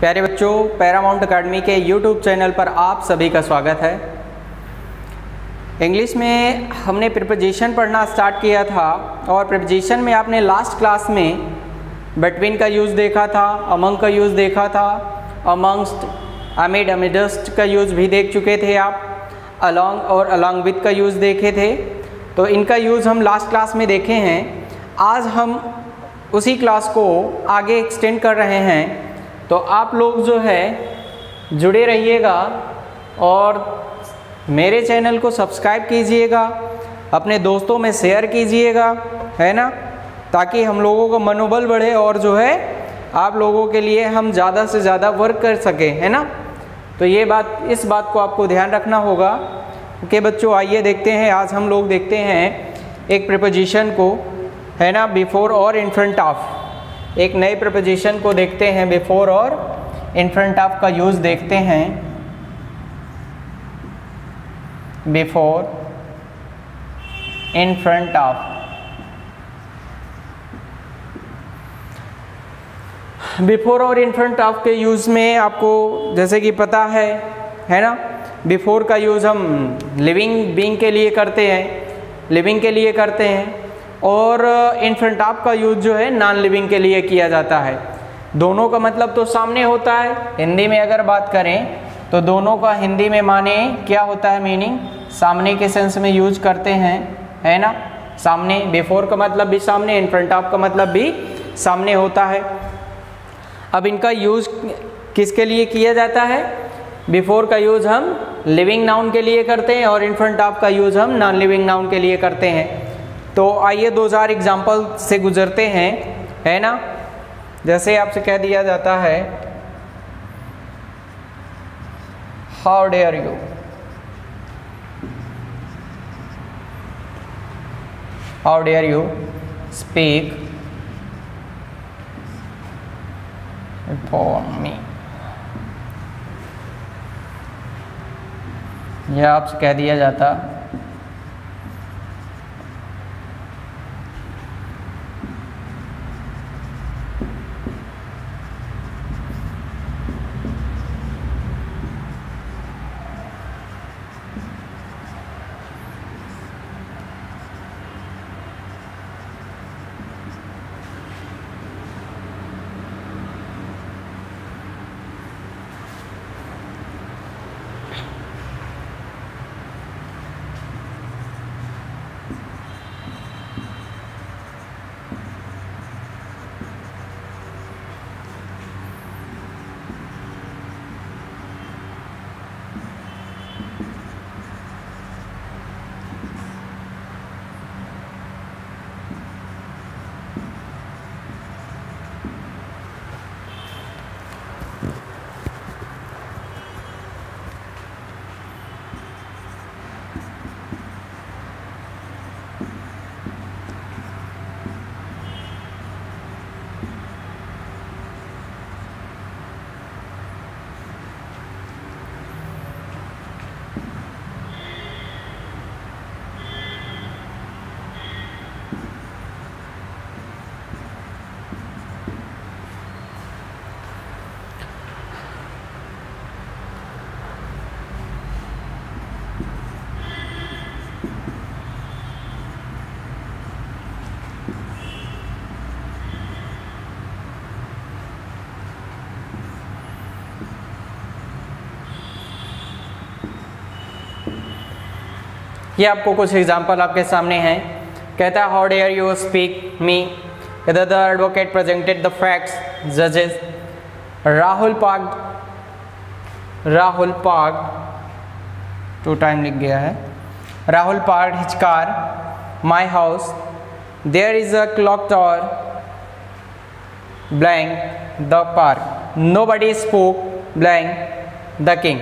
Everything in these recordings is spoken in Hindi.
प्यारे बच्चों, पैरामाउंट अकेडमी के YouTube चैनल पर आप सभी का स्वागत है। इंग्लिश में हमने प्रीपोजिशन पढ़ना स्टार्ट किया था और प्रीपोजिशन में आपने लास्ट क्लास में बिटवीन का यूज़ देखा था, अमंग का यूज़ देखा था, अमंगस्ट, अमिड, अमिडस्ट का यूज़ भी देख चुके थे आप, अलॉन्ग और अलॉन्ग विद का यूज़ देखे थे। तो इनका यूज़ हम लास्ट क्लास में देखे हैं। आज हम उसी क्लास को आगे एक्सटेंड कर रहे हैं, तो आप लोग जो है जुड़े रहिएगा और मेरे चैनल को सब्सक्राइब कीजिएगा, अपने दोस्तों में शेयर कीजिएगा, है ना, ताकि हम लोगों का मनोबल बढ़े और जो है आप लोगों के लिए हम ज़्यादा से ज़्यादा वर्क कर सकें, है ना। तो ये बात, इस बात को आपको ध्यान रखना होगा। ओके बच्चों, आइए देखते हैं। आज हम लोग देखते हैं एक प्रीपोजिशन को, है ना, बिफोर और इन फ्रंट ऑफ। एक नए प्रीपोजिशन को देखते हैं, बिफोर और इन फ्रंट ऑफ का यूज़ देखते हैं। Before, in front of. Before और इन फ्रंट ऑफ के यूज़ में आपको जैसे कि पता है ना, बिफोर का यूज़ हम लिविंग बीइंग के लिए करते हैं, लिविंग के लिए करते हैं, और इन फ्रंट ऑफ का यूज़ जो है नॉन लिविंग के लिए किया जाता है। दोनों का मतलब तो सामने होता है। हिंदी में अगर बात करें तो दोनों का हिंदी में माने क्या होता है, मीनिंग सामने के सेंस में यूज करते हैं, है ना। सामने, बिफोर का मतलब भी सामने, इन फ्रंट ऑफ का मतलब भी सामने होता है। अब इनका यूज किसके लिए किया जाता है? बिफोर का यूज हम लिविंग नाउन के लिए करते हैं और इन फ्रंट ऑफ का यूज हम नॉन लिविंग नाउन के लिए करते हैं। तो आइए 2000 एग्जाम्पल से गुजरते हैं, है ना। जैसे आपसे कह दिया जाता है, how dare you, how dare you speak for me. यह आपसे कह दिया जाता ये आपको कुछ एग्जाम्पल आपके सामने हैं। कहता है, how dare you speak me, the advocate presented the facts, जजेस, राहुल पार्क, टू टाइम लिख गया है, Rahul park his car my house, there is a clock tower blank the park, nobody spoke blank the king.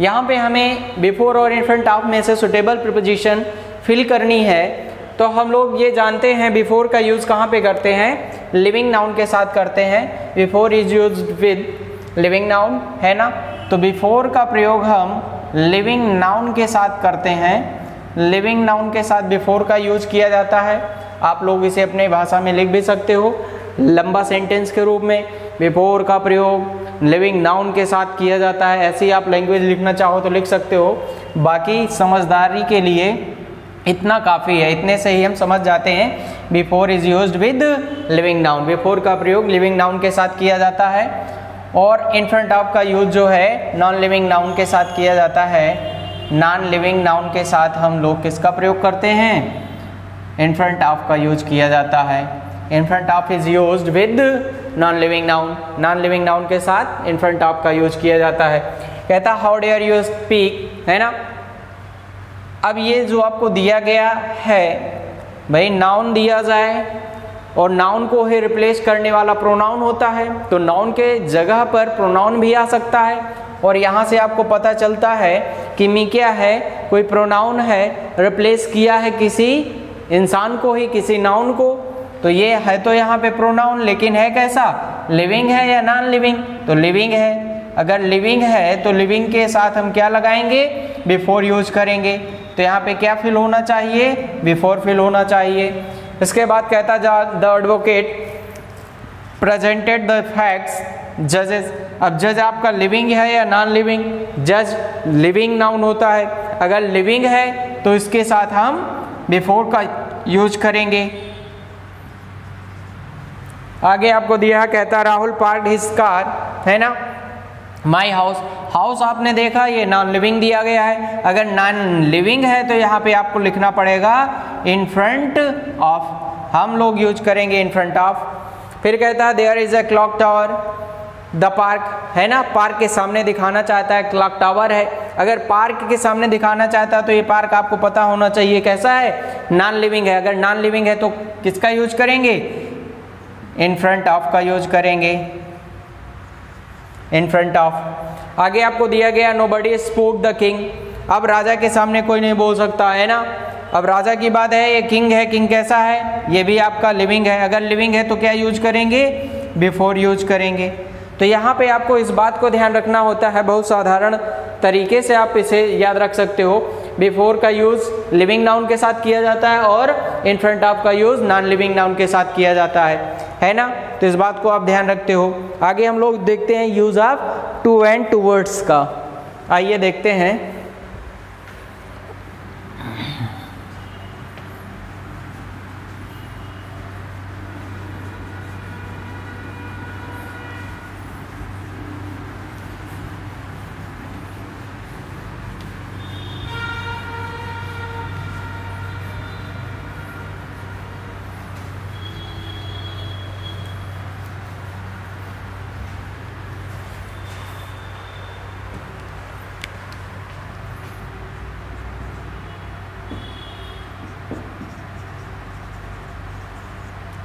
यहाँ पे हमें बिफोर और इन फ्रंट ऑफ में से सुटेबल प्रीपोजिशन फिल करनी है। तो हम लोग ये जानते हैं बिफोर का यूज़ कहाँ पे करते हैं, लिविंग नाउन के साथ करते हैं। Before is used with living noun, है ना। तो बिफोर का प्रयोग हम लिविंग नाउन के साथ करते हैं, लिविंग नाउन के साथ बिफोर का यूज किया जाता है। आप लोग इसे अपने भाषा में लिख भी सकते हो लंबा सेंटेंस के रूप में। बिफोर का प्रयोग लिविंग नाउन के साथ किया जाता है। ऐसे ही आप लैंग्वेज लिखना चाहो तो लिख सकते हो, बाकी समझदारी के लिए इतना काफ़ी है, इतने से ही हम समझ जाते हैं। Before is used with living noun, before का प्रयोग लिविंग नाउन के साथ किया जाता है, और इन फ्रंट ऑफ का यूज जो है नॉन लिविंग नाउन के साथ किया जाता है। नॉन लिविंग नाउन के साथ हम लोग किसका प्रयोग करते हैं? इन फ्रंट ऑफ का यूज किया जाता है। In front of is used with non living noun, non living noun के साथ इन फ्रंट ऑफ का यूज किया जाता है। कहता हाउ डेयर यू स्पीक, है ना। अब ये जो आपको दिया गया है भाई, नाउन दिया जाए और नाउन को ही रिप्लेस करने वाला प्रोनाउन होता है, तो नाउन के जगह पर प्रोनाउन भी आ सकता है। और यहाँ से आपको पता चलता है कि मी क्या है, कोई प्रोनाउन है, रिप्लेस किया है किसी इंसान को ही, किसी नाउन को, तो ये है तो यहाँ पे प्रोनाउन, लेकिन है कैसा, लिविंग है या नॉन लिविंग? तो लिविंग है। अगर लिविंग है तो लिविंग के साथ हम क्या लगाएंगे? बिफोर यूज करेंगे। तो यहाँ पे क्या फिल होना चाहिए? बिफोर फिल होना चाहिए। इसके बाद कहता the advocate presented the facts जजेस। अब जज आपका लिविंग है या नॉन लिविंग? जज लिविंग नाउन होता है, अगर लिविंग है तो इसके साथ हम बिफोर का यूज करेंगे। आगे आपको दिया है, कहता राहुल पार्क्ड हिज कार, है ना। माई हाउस, हाउस आपने देखा ये नॉन लिविंग दिया गया है, अगर नॉन लिविंग है तो यहाँ पे आपको लिखना पड़ेगा इन फ्रंट ऑफ, हम लोग यूज करेंगे इन फ्रंट ऑफ। फिर कहता है there is a clock tower the park, है ना, पार्क के सामने दिखाना चाहता है, क्लॉक टावर है। अगर पार्क के सामने दिखाना चाहता है तो ये पार्क आपको पता होना चाहिए कैसा है, नॉन लिविंग है। अगर नॉन लिविंग है तो किसका यूज करेंगे? इन फ्रंट ऑफ का यूज करेंगे, इन फ्रंट ऑफ। आगे आपको दिया गया नोबडी स्पोक द किंग, अब राजा के सामने कोई नहीं बोल सकता, है ना। अब राजा की बात है, ये किंग है, किंग कैसा है, ये भी आपका लिविंग है। अगर लिविंग है तो क्या यूज करेंगे? बिफोर यूज करेंगे। तो यहाँ पे आपको इस बात को ध्यान रखना होता है, बहुत साधारण तरीके से आप इसे याद रख सकते हो। बिफोर का यूज लिविंग नाउन के साथ किया जाता है और इन फ्रंट ऑफ का यूज नॉन लिविंग नाउन के साथ किया जाता है ना। तो इस बात को आप ध्यान रखते हो। आगे हम लोग देखते हैं use of to and towards का, आइए देखते हैं।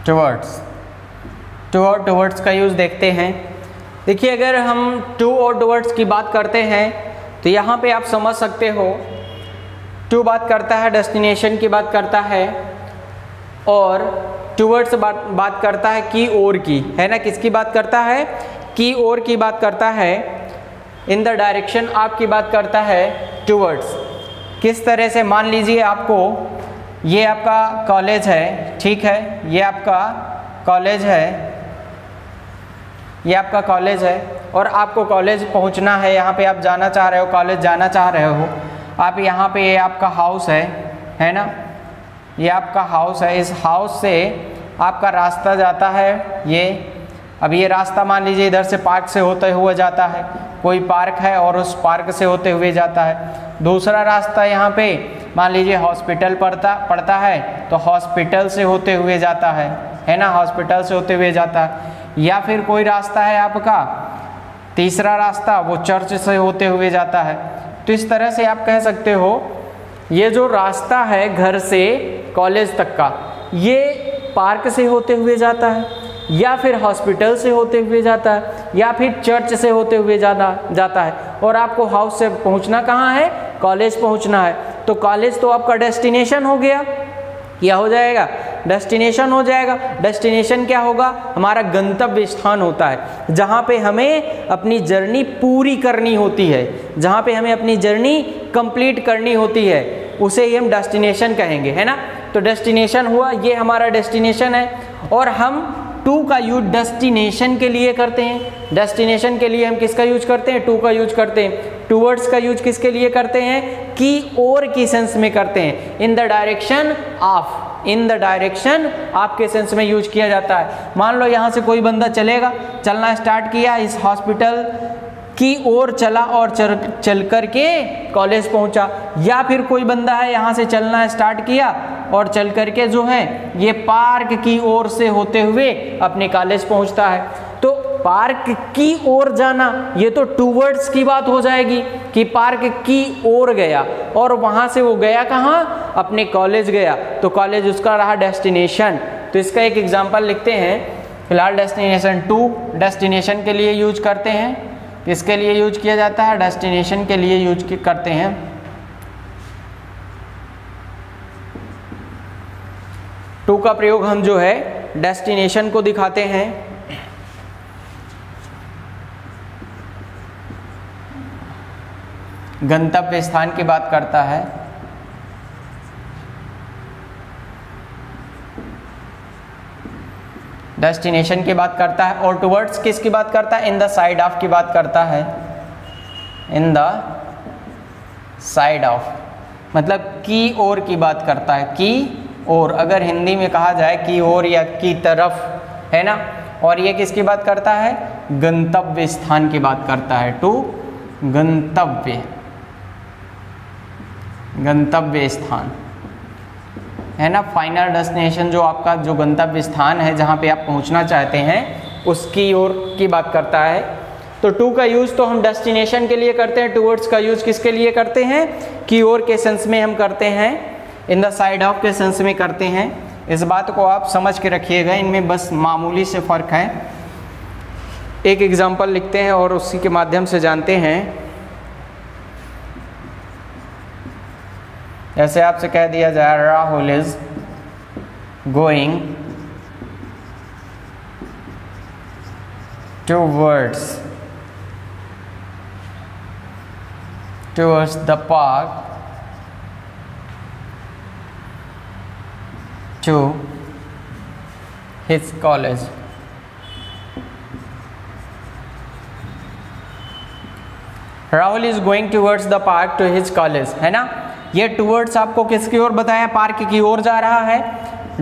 टुवर्ड्स, टू और टुवर्ड्स का यूज़ देखते हैं। देखिए अगर हम टू और टुवर्ड्स की बात करते हैं तो यहाँ पे आप समझ सकते हो, टू बात करता है डेस्टिनेशन की बात करता है, और टुवर्ड्स बात करता है की ओर की, है ना। किसकी बात करता है? की ओर की बात करता है। इन द डायरेक्शन आपकी बात करता है टुवर्ड्स। किस तरह से, मान लीजिए आपको ये आपका कॉलेज है, ठीक है, ये आपका कॉलेज है, ये आपका कॉलेज है और आपको कॉलेज पहुंचना है, यहाँ पे आप जाना चाह रहे हो, कॉलेज जाना चाह रहे हो। आप यहाँ पे, ये आपका हाउस है ना, ये आपका हाउस है। इस हाउस से आपका रास्ता जाता है ये, अब ये रास्ता मान लीजिए इधर से पार्क से होते हुए जाता है, कोई पार्क है और उस पार्क से होते हुए जाता है। दूसरा रास्ता यहाँ पे मान लीजिए हॉस्पिटल पड़ता है तो हॉस्पिटल से होते हुए जाता है ना, हॉस्पिटल से होते हुए जाता है। या फिर कोई रास्ता है आपका, तीसरा रास्ता, वो चर्च से होते हुए जाता है। तो इस तरह से आप कह सकते हो ये जो रास्ता है घर से कॉलेज तक का, ये पार्क से होते हुए जाता है, या फिर हॉस्पिटल से होते हुए जाता है, या फिर चर्च से होते हुए जाता है। और आपको हाउस से पहुंचना कहाँ है? कॉलेज पहुंचना है। तो कॉलेज तो आपका डेस्टिनेशन हो गया, क्या हो जाएगा? डेस्टिनेशन हो जाएगा। डेस्टिनेशन क्या होगा? हमारा गंतव्य स्थान होता है, जहाँ पे हमें अपनी जर्नी पूरी करनी होती है, जहाँ पे हमें अपनी जर्नी कंप्लीट करनी होती है, उसे ही हम डेस्टिनेशन कहेंगे, है ना। तो डेस्टिनेशन हुआ, ये हमारा डेस्टिनेशन है। और हम टू का यूज डेस्टिनेशन के लिए करते हैं। डेस्टिनेशन के लिए हम किसका यूज करते हैं? टू का यूज करते हैं। टूवर्ड्स का यूज किसके लिए करते हैं? की और की सेंस में करते हैं। In the direction of, in the direction of के सेंस में यूज किया जाता है। मान लो यहाँ से कोई बंदा चलना स्टार्ट किया, इस हॉस्पिटल की ओर चला और चल कर के कॉलेज पहुंचा, या फिर कोई बंदा है यहाँ से चलना स्टार्ट किया और चल करके जो है ये पार्क की ओर से होते हुए अपने कॉलेज पहुंचता है। तो पार्क की ओर जाना ये तो टूवर्ड्स की बात हो जाएगी कि पार्क की ओर गया, और वहां से वो गया कहाँ? अपने कॉलेज गया, तो कॉलेज उसका रहा डेस्टिनेशन। तो इसका एक एग्जांपल लिखते हैं। फिलहाल डेस्टिनेशन टू डेस्टिनेशन के लिए यूज करते हैं। किसके लिए यूज किया जाता है? डेस्टिनेशन के लिए यूज करते हैं। टू का प्रयोग हम जो है डेस्टिनेशन को दिखाते हैं। गंतव्य स्थान की बात करता है। डेस्टिनेशन की बात करता है। और टुवर्ड्स किसकी बात करता है? इन द साइड ऑफ की बात करता है। इन द साइड ऑफ मतलब की ओर की बात करता है। की ओर, अगर हिंदी में कहा जाए की ओर या की तरफ, है ना। और ये किसकी बात करता है? गंतव्य स्थान की बात करता है। टू गंतव्य, गंतव्य स्थान, है ना। फाइनल डेस्टिनेशन जो आपका जो गंतव्य स्थान है जहाँ पे आप पहुँचना चाहते हैं उसकी ओर की बात करता है। तो टू का यूज़ तो हम डेस्टिनेशन के लिए करते हैं। टूवर्ड्स का यूज़ किसके लिए करते हैं? की ओर के सेंस में हम करते हैं। इन द साइड ऑफ के सेंस में करते हैं। इस बात को आप समझ के रखिएगा, इनमें बस मामूली से फ़र्क है। एक एग्जाम्पल लिखते हैं और उसी के माध्यम से जानते हैं। जैसे आपसे कह दिया जाए Rahul is going towards the park to his college. Rahul is going towards the park to his college, है ना। ये टूवर्ड्स आपको किसकी ओर बताया? पार्क की ओर जा रहा है।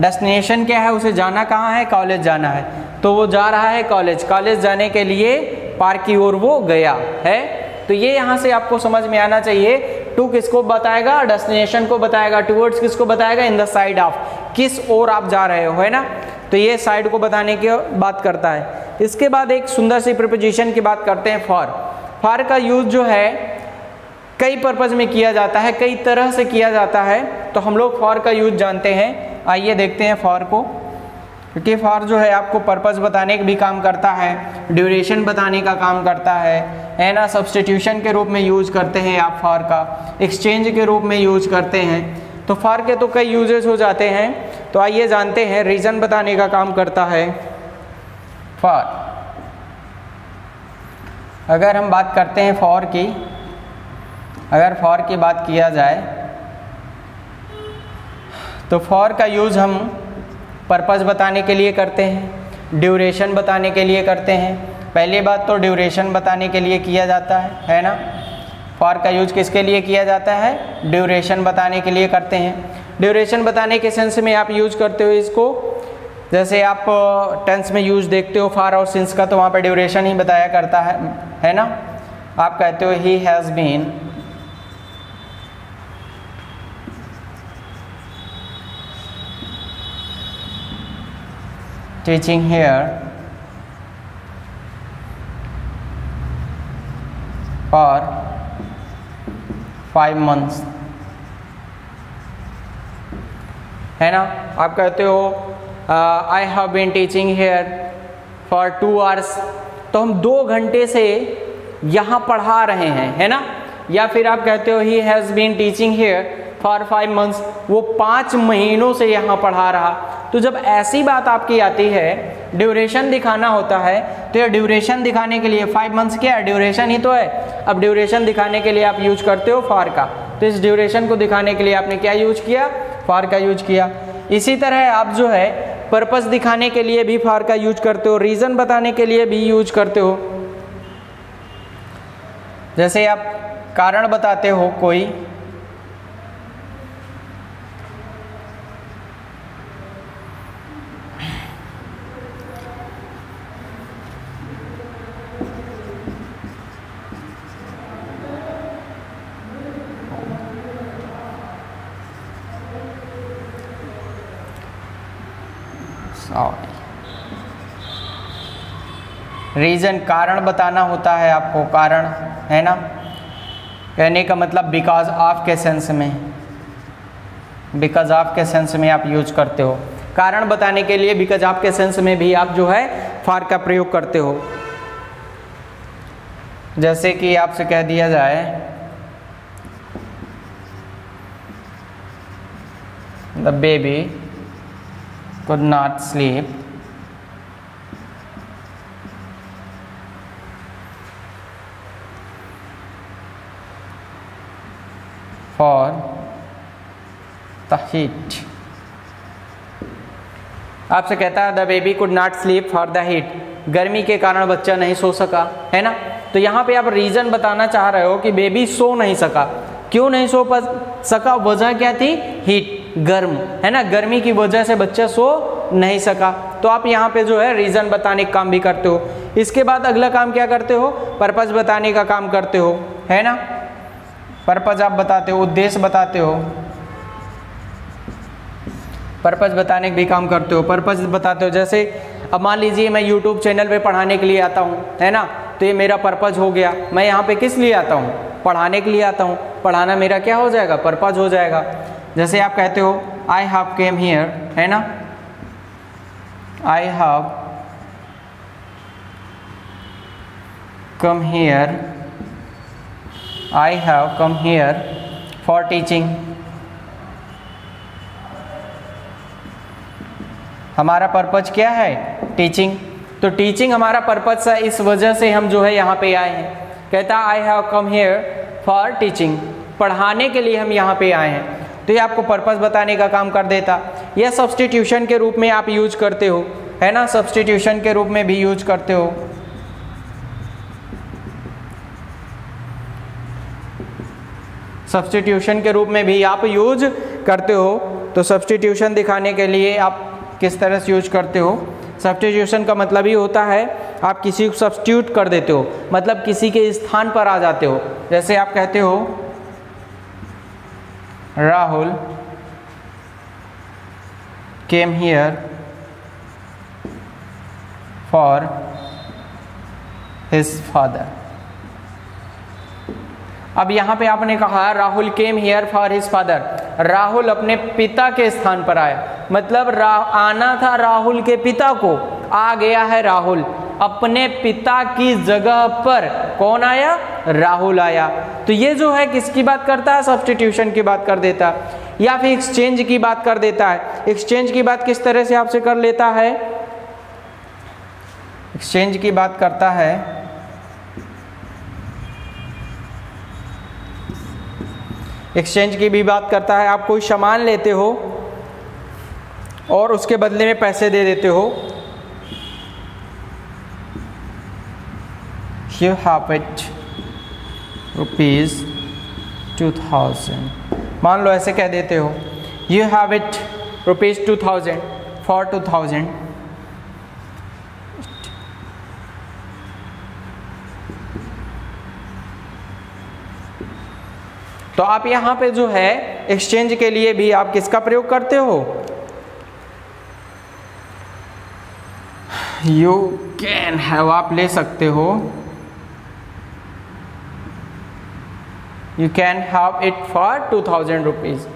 डेस्टिनेशन क्या है? उसे जाना कहाँ है? कॉलेज जाना है। तो वो जा रहा है कॉलेज। कॉलेज जाने के लिए पार्क की ओर वो गया है। तो ये यहाँ से आपको समझ में आना चाहिए। टू किसको बताएगा? डेस्टिनेशन को बताएगा। टूवर्ड्स किसको बताएगा? इन द साइड ऑफ, किस ओर आप जा रहे हो, है ना। तो ये साइड को बताने की बात करता है। इसके बाद एक सुंदर सी प्रीपोजिशन की बात करते हैं। फॉर। फॉर का यूज जो है कई पर्पज में किया जाता है, कई तरह से किया जाता है। तो हम लोग फॉर का यूज जानते हैं। आइए देखते हैं फॉर को, क्योंकि फॉर जो है आपको पर्पज बताने का भी काम करता है, ड्यूरेशन बताने का काम करता है ना। सब्स्टिट्यूशन के रूप में यूज करते हैं आप फॉर का, एक्सचेंज के रूप में यूज करते हैं। तो फॉर के तो कई यूजेस हो जाते हैं। तो आइए जानते हैं। रीजन बताने का काम करता है फॉर। अगर हम बात करते हैं फॉर की, अगर फॉर की बात किया जाए तो फॉर का यूज़ हम पर्पस बताने के लिए करते हैं, ड्यूरेशन बताने के लिए करते हैं। पहली बात तो ड्यूरेशन बताने के लिए किया जाता है ना। फॉर का यूज किसके लिए किया जाता है? ड्यूरेशन बताने के लिए करते हैं। ड्यूरेशन बताने के सेंस में आप यूज करते हो इसको, जैसे आप टेंस में यूज देखते हो फॉर और सिंस का, तो वहाँ पर ड्यूरेशन ही बताया करता है ना। आप कहते हो he has been teaching here for 5 months, है ना। आप कहते हो I have been teaching here for 2 hours, तो हम 2 घंटे से यहाँ पढ़ा रहे हैं, है ना। या फिर आप कहते हो he has been teaching here for 5 months, वो 5 महीनों से यहाँ पढ़ा रहा। तो जब ऐसी बात आपकी आती है, ड्यूरेशन दिखाना होता है, तो ये ड्यूरेशन दिखाने के लिए 5 मंथ्स क्या है? ड्यूरेशन ही तो है। अब ड्यूरेशन दिखाने के लिए आप यूज करते हो फॉर का, तो इस ड्यूरेशन को दिखाने के लिए आपने क्या यूज किया? फॉर का यूज किया। इसी तरह आप जो है पर्पस दिखाने के लिए भी फॉर का यूज करते हो, रीज़न बताने के लिए भी यूज करते हो। जैसे आप कारण बताते हो कोई, रीजन कारण बताना होता है आपको, कारण है ना, कहने का मतलब बिकॉज ऑफ के सेंस में, बिकॉज ऑफ के सेंस में आप यूज करते हो। कारण बताने के लिए बिकॉज ऑफ के सेंस में भी आप जो है फॉर का प्रयोग करते हो। जैसे कि आपसे कह दिया जाए the baby could not sleep for the heat। आपसे कहता है the baby could not sleep for the heat, गर्मी के कारण बच्चा नहीं सो सका, है ना। तो यहाँ पे आप रीजन बताना चाह रहे हो कि बेबी सो नहीं सका, क्यों नहीं सो सका, वजह क्या थी, हीट, गर्म, है ना, गर्मी की वजह से बच्चा सो नहीं सका। तो आप यहाँ पे जो है रीजन बताने का काम भी करते हो। इसके बाद अगला काम क्या करते हो, पर्पस बताने का काम करते हो, है ना। पर्पस आप बताते हो, उद्देश्य बताते हो, पर्पस बताने का भी काम करते हो, पर्पस बताते हो। जैसे अब मान लीजिए मैं यूट्यूब चैनल पे पढ़ाने के लिए आता हूँ, है ना, तो ये मेरा पर्पस हो गया। मैं यहाँ पे किस लिए आता हूँ, पढ़ाने के लिए आता हूँ, पढ़ाना मेरा क्या हो जाएगा, पर्पस हो जाएगा। जैसे आप कहते हो आई हैव केम हियर, है ना, I have come here, I have come here for teaching. हमारा पर्पज क्या है, टीचिंग। तो टीचिंग हमारा पर्पज है, इस वजह से हम जो है यहाँ पे आए हैं। कहता I have come here for teaching, पढ़ाने के लिए हम यहाँ पे आए हैं। तो ये आपको पर्पस बताने का काम कर देता। यह सब्स्टिट्यूशन के रूप में आप यूज करते हो, है ना, सब्स्टिट्यूशन के रूप में भी यूज करते हो। सब्स्टिट्यूशन के रूप में भी आप यूज करते हो। तो सब्स्टिट्यूशन दिखाने के लिए आप किस तरह से यूज करते हो, सब्स्टिट्यूशन का मतलब ही होता है आप किसी को सब्स्टिट्यूट कर देते हो, मतलब किसी के स्थान पर आ जाते हो। जैसे आप कहते हो Rahul came here for his father. अब यहाँ पे आपने कहा Rahul came here for his father, Rahul अपने पिता के स्थान पर आया, मतलब आना था राहुल के पिता को, आ गया है राहुल, अपने पिता की जगह पर कौन आया, राहुल आया। तो ये जो है किसकी बात करता है, सब्स्टिट्यूशन की बात कर देता है, या फिर एक्सचेंज की बात कर देता है। एक्सचेंज की बात किस तरह से आपसे कर लेता है, एक्सचेंज की बात करता है, एक्सचेंज की भी बात करता है। आप कोई सामान लेते हो और उसके बदले में पैसे दे देते हो। You have it ₹2000, मान लो ऐसे कह देते हो You have it ₹2000 for 2000। तो आप यहाँ पे जो है एक्सचेंज के लिए भी आप किसका प्रयोग करते हो, यू कैन हैव आप ले सकते हो, you can have it for 2000 rupees.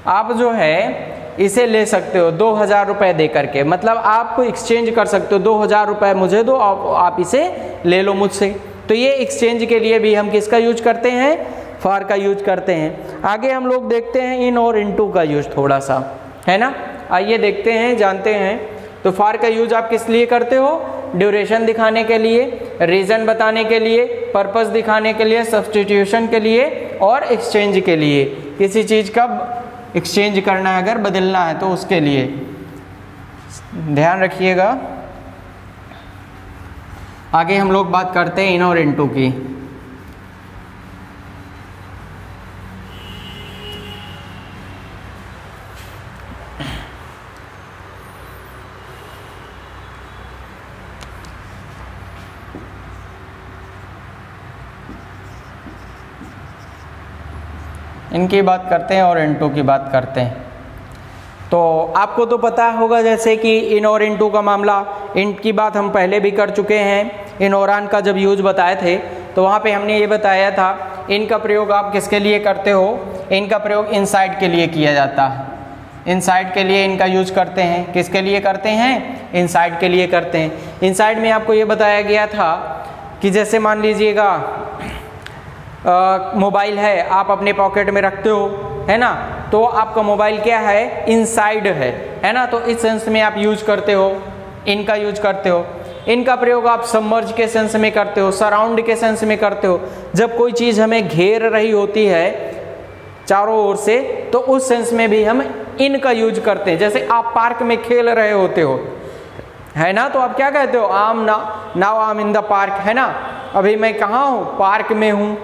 आप जो है इसे ले सकते हो 2000 रुपये दे करके, मतलब आप एक्सचेंज कर सकते हो, 2000 रुपये मुझे दो, आप इसे ले लो मुझसे। तो ये एक्सचेंज के लिए भी हम किसका यूज करते हैं, फॉर का यूज करते हैं। आगे हम लोग देखते हैं इन और इनटू का यूज थोड़ा सा, है ना, आइए देखते हैं, जानते हैं। तो फॉर का यूज आप किस लिए करते हो, ड्यूरेशन दिखाने के लिए, रीजन बताने के लिए, पर्पस दिखाने के लिए, सब्स्टिट्यूशन के लिए और एक्सचेंज के लिए। किसी चीज़ का एक्सचेंज करना है, अगर बदलना है तो उसके लिए। ध्यान रखिएगा। आगे हम लोग बात करते हैं इन और इनटू की। इनकी बात करते हैं और इनटू की बात करते हैं। तो आपको तो पता होगा जैसे कि इन और इनटू का मामला, इन की बात हम पहले भी कर चुके हैं। इन और आन का जब यूज बताए थे तो वहाँ पे हमने ये बताया था इनका प्रयोग आप किसके लिए करते हो, इनका प्रयोग इनसाइड के लिए किया जाता है। इनसाइड के लिए इनका यूज करते हैं। किसके लिए करते हैं? इनसाइड के लिए करते हैं। इनसाइड में आपको ये बताया गया था कि जैसे मान लीजिएगा मोबाइल है, आप अपने पॉकेट में रखते हो, है ना, तो आपका मोबाइल क्या है? इनसाइड है ना। तो इस सेंस में आप यूज करते हो, इनका यूज करते हो। इनका प्रयोग आप सबमर्ज के सेंस में करते हो, सराउंड के सेंस में करते हो। जब कोई चीज़ हमें घेर रही होती है चारों ओर से, तो उस सेंस में भी हम इनका यूज करते हैं। जैसे आप पार्क में खेल रहे होते हो, है ना, तो आप क्या कहते हो? आम नाउ आम इन द पार्क, है ना। अभी मैं कहाँ हूँ? पार्क में हूँ।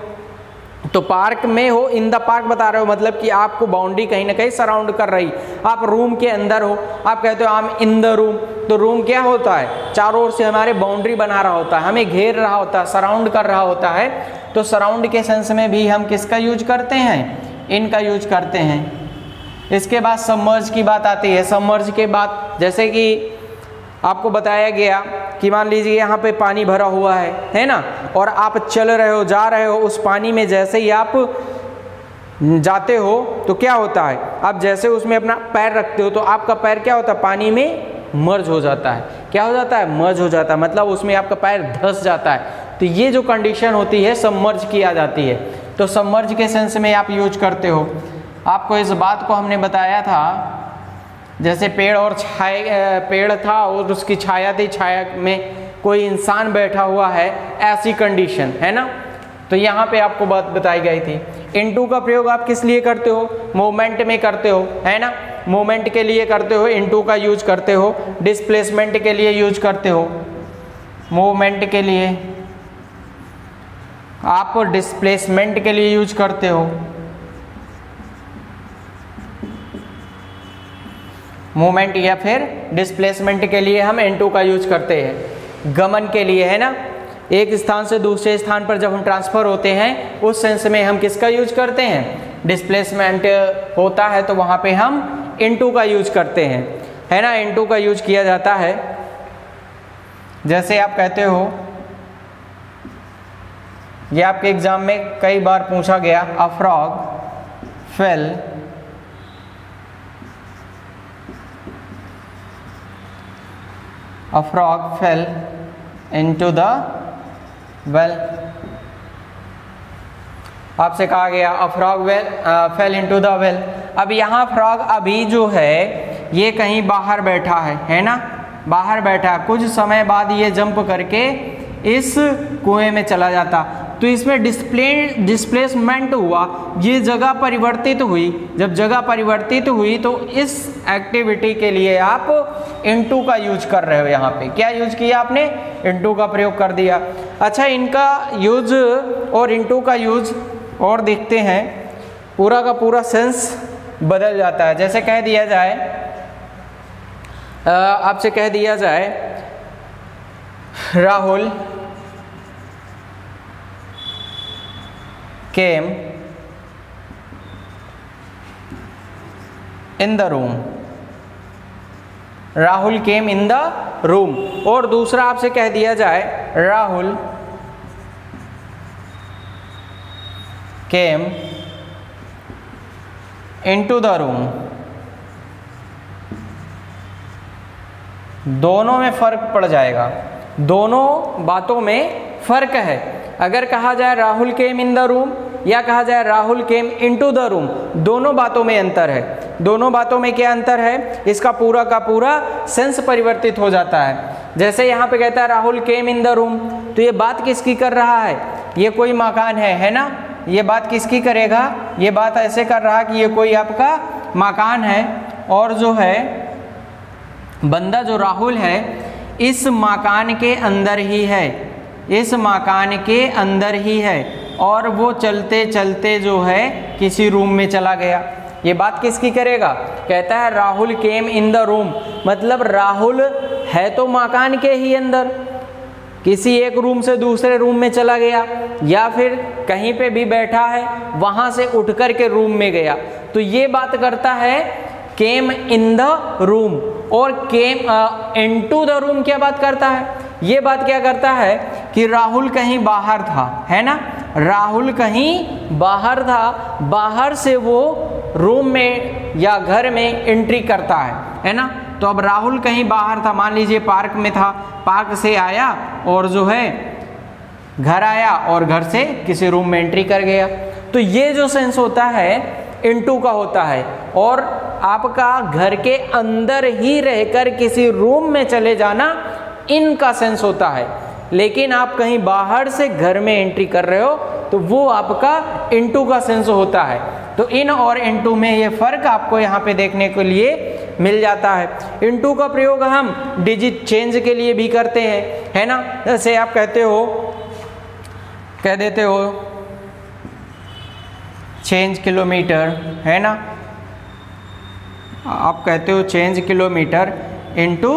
तो पार्क में हो, इन द पार्क बता रहे हो, मतलब कि आपको बाउंड्री कहीं ना कहीं सराउंड कर रही। आप रूम के अंदर हो, आप कहते हो I am in the room. तो रूम क्या होता है? चारों ओर से हमारे बाउंड्री बना रहा होता है, हमें घेर रहा होता है, सराउंड कर रहा होता है। तो सराउंड के सेंस में भी हम किसका यूज करते हैं? इनका यूज करते हैं। इसके बाद सबमर्ज की बात आती है। सबमर्ज के बाद जैसे कि आपको बताया गया कि मान लीजिए यहाँ पे पानी भरा हुआ है ना, और आप चल रहे हो, जा रहे हो उस पानी में। जैसे ही आप जाते हो तो क्या होता है? आप जैसे उसमें अपना पैर रखते हो तो आपका पैर क्या होता है? पानी में मर्ज हो जाता है। क्या हो जाता है? मर्ज हो जाता है, मतलब उसमें आपका पैर धंस जाता है। तो ये जो कंडीशन होती है सबमर्ज की आ जाती है। तो सबमर्ज के सेंस में आप यूज करते हो। आपको इस बात को हमने बताया था, जैसे पेड़ और पेड़ था और उसकी छाया थी, छाया में कोई इंसान बैठा हुआ है, ऐसी कंडीशन, है ना। तो यहाँ पे आपको बात बताई गई थी। इनटू का प्रयोग आप किस लिए करते हो? मूवमेंट में करते हो, है ना। मूवमेंट के लिए करते हो, इनटू का यूज करते हो। डिस्प्लेसमेंट के लिए यूज करते हो। मूवमेंट के लिए आप डिस्प्लेसमेंट के लिए यूज करते हो। मूवमेंट या फिर डिस्प्लेसमेंट के लिए हम इनटू का यूज करते हैं। गमन के लिए, है ना, एक स्थान से दूसरे स्थान पर जब हम ट्रांसफर होते हैं उस सेंस में हम किसका यूज करते हैं? डिस्प्लेसमेंट होता है तो वहाँ पे हम इनटू का यूज करते हैं, है ना। इनटू का यूज किया जाता है। जैसे आप कहते हो, ये आपके एग्जाम में कई बार पूछा गया, a frog fail A frog fell into the well। आपसे कहा गया a frog fell into the well। अब यहाँ फ्रॉग अभी जो है ये कहीं बाहर बैठा है ना, बाहर बैठा है। कुछ समय बाद ये जंप करके इस कुएं में चला जाता, तो इसमें डिस्प्लेसमेंट हुआ, ये जगह परिवर्तित हुई। जब जगह परिवर्तित हुई तो इस एक्टिविटी के लिए आप इनटू का यूज कर रहे हो। यहाँ पे क्या यूज किया आपने? इनटू का प्रयोग कर दिया। अच्छा, इनका यूज और इनटू का यूज और देखते हैं, पूरा का पूरा सेंस बदल जाता है। जैसे कह दिया जाए, आपसे कह दिया जाए Rahul came in the room। Rahul came in the room. और दूसरा आपसे कह दिया जाए Rahul came into the room. दोनों में फर्क पड़ जाएगा, दोनों बातों में फर्क है। अगर कहा जाए राहुल केम इन द रूम या कहा जाए Rahul came into the room, दोनों बातों में अंतर है। दोनों बातों में क्या अंतर है? इसका पूरा का पूरा सेंस परिवर्तित हो जाता है। जैसे यहाँ पे कहता है राहुल केम इन द रूम, तो ये बात किसकी कर रहा है? ये कोई मकान है ना। ये बात किसकी करेगा? ये बात ऐसे कर रहा कि ये कोई आपका मकान है, और जो है बंदा जो राहुल है इस मकान के अंदर ही है, इस मकान के अंदर ही है, और वो चलते चलते जो है किसी रूम में चला गया। ये बात किसकी करेगा? कहता है राहुल केम इन द रूम, मतलब राहुल है तो मकान के ही अंदर, किसी एक रूम से दूसरे रूम में चला गया, या फिर कहीं पे भी बैठा है वहां से उठ कर के रूम में गया। तो ये बात करता है केम इन द रूम, और केम इनटू द रूम क्या बात करता है? ये बात क्या करता है कि राहुल कहीं बाहर था, है ना, राहुल कहीं बाहर था, बाहर से वो रूम में या घर में एंट्री करता है ना। तो अब राहुल कहीं बाहर था, मान लीजिए पार्क में था, पार्क से आया और जो है घर आया और घर से किसी रूम में एंट्री कर गया। तो ये जो सेंस होता है इनटू का होता है, और आपका घर के अंदर ही रहकर किसी रूम में चले जाना इन का सेंस होता है। लेकिन आप कहीं बाहर से घर में एंट्री कर रहे हो तो वो आपका इनटू का सेंस होता है। तो इन और इनटू में ये फर्क आपको यहाँ पे देखने के लिए मिल जाता है। इनटू का प्रयोग हम डिजिट चेंज के लिए भी करते हैं, है ना। जैसे आप कहते हो, कह देते हो चेंज किलोमीटर, है ना, आप कहते हो चेंज किलोमीटर इनटू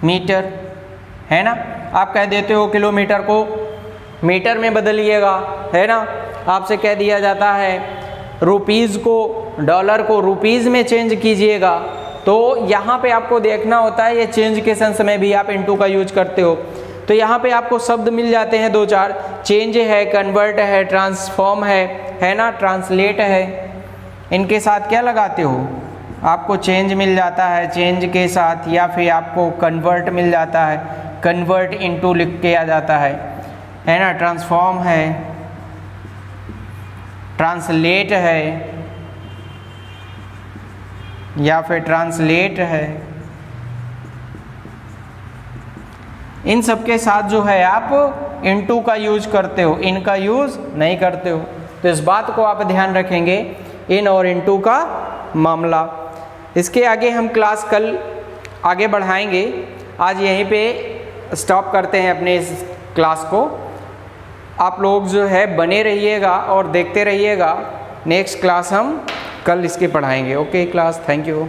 मीटर, है ना। आप कह देते हो किलोमीटर को मीटर में बदलिएगा, है ना। आपसे कह दिया जाता है रुपीज़ को, डॉलर को रुपीज़ में चेंज कीजिएगा, तो यहाँ पे आपको देखना होता है ये चेंज के सेंस में भी आप इनटू का यूज करते हो। तो यहाँ पे आपको शब्द मिल जाते हैं दो चार, चेंज है, कन्वर्ट है, ट्रांसफॉर्म है ना, ट्रांसलेट है। इनके साथ क्या लगाते हो? आपको चेंज मिल जाता है चेंज के साथ, या फिर आपको कन्वर्ट मिल जाता है, कन्वर्ट इनटू लिख के आ जाता है ना। ट्रांसफॉर्म है, ट्रांसलेट है, या फिर ट्रांसलेट है। इन सब के साथ जो है आप इनटू का यूज करते हो, इनका यूज नहीं करते हो। तो इस बात को आप ध्यान रखेंगे, इन और इनटू का मामला। इसके आगे हम क्लास कल आगे बढ़ाएंगे। आज यहीं पे स्टॉप करते हैं अपने इस क्लास को। आप लोग जो है बने रहिएगा और देखते रहिएगा। नेक्स्ट क्लास हम कल इसके पढ़ाएंगे। Okay class, thank you.